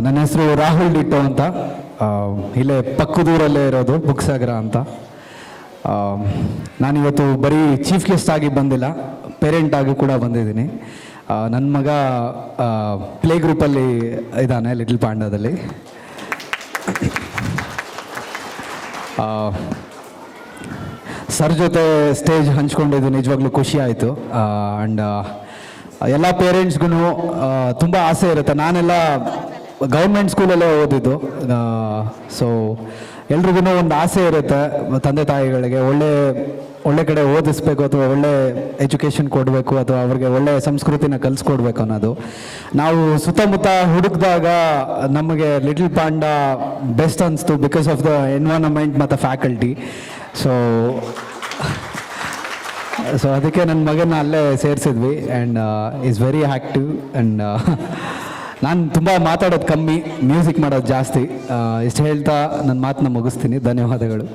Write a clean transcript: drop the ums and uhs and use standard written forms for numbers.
ನನ್ನ ಹೆಸರು ರಾಹುಲ್ ಡಿಟ್ಟೋ ಅಂತ. ಇಲ್ಲೇ ಪಕ್ಕದೂರಲ್ಲೇ ಇರೋದು ಬುಕ್ಸಾಗರ ಅಂತ. ನಾನಿವತ್ತು ಬರೀ ಚೀಫ್ ಗೆಸ್ಟ್ ಆಗಿ ಬಂದಿಲ್ಲ, ಪೇರೆಂಟ್ ಆಗಿ ಕೂಡ ಬಂದಿದ್ದೀನಿ. ನನ್ನ ಮಗ ಪ್ಲೇ ಗ್ರೂಪಲ್ಲಿ ಇದ್ದಾನೆ, ಲಿಟಲ್ ಪಾಂಡಾದಲ್ಲಿ. ಸರ್ ಜೊತೆ ಸ್ಟೇಜ್ ಹಂಚ್ಕೊಂಡಿದ್ದು ನಿಜವಾಗ್ಲೂ ಖುಷಿ ಆಯಿತು. ಆ್ಯಂಡ್ ಎಲ್ಲ ಪೇರೆಂಟ್ಸ್ಗೂ ತುಂಬ ಆಸೆ ಇರುತ್ತೆ. ನಾನೆಲ್ಲ ಗೌರ್ಮೆಂಟ್ ಸ್ಕೂಲಲ್ಲೇ ಓದಿದ್ದು, ಸೊ ಎಲ್ರಿಗೂ ಒಂದು ಆಸೆ ಇರುತ್ತೆ ತಂದೆ ತಾಯಿಗಳಿಗೆ, ಒಳ್ಳೆ ಕಡೆ ಓದಿಸ್ಬೇಕು ಅಥವಾ ಒಳ್ಳೆ ಎಜುಕೇಷನ್ ಕೊಡಬೇಕು ಅಥವಾ ಅವ್ರಿಗೆ ಒಳ್ಳೆ ಸಂಸ್ಕೃತಿನ ಕಲಿಸ್ಕೊಡ್ಬೇಕು ಅನ್ನೋದು. ನಾವು ಸುತ್ತಮುತ್ತ ಹುಡುಕಿದಾಗ ನಮಗೆ ಲಿಟಲ್ ಪಾಂಡಾ ಬೆಸ್ಟ್ ಅನಿಸ್ತು, ಬಿಕಾಸ್ ಆಫ್ ದ ಎನ್ವೈರನ್ಮೆಂಟ್ ಮತ್ತು ಫ್ಯಾಕಲ್ಟಿ. ಸೊ ಅದಕ್ಕೆ ನನ್ನ ಮಗನ ಅಲ್ಲೇ ಸೇರಿಸಿದ್ವಿ. And is very active. And ನಾನು ತುಂಬ ಮಾತಾಡೋದು ಕಮ್ಮಿ, ಮ್ಯೂಸಿಕ್ ಮಾಡೋದು ಜಾಸ್ತಿ. ಇಷ್ಟು ಹೇಳ್ತಾ ನನ್ನ ಮಾತನ್ನ ಮುಗಿಸ್ತೀನಿ. ಧನ್ಯವಾದಗಳು.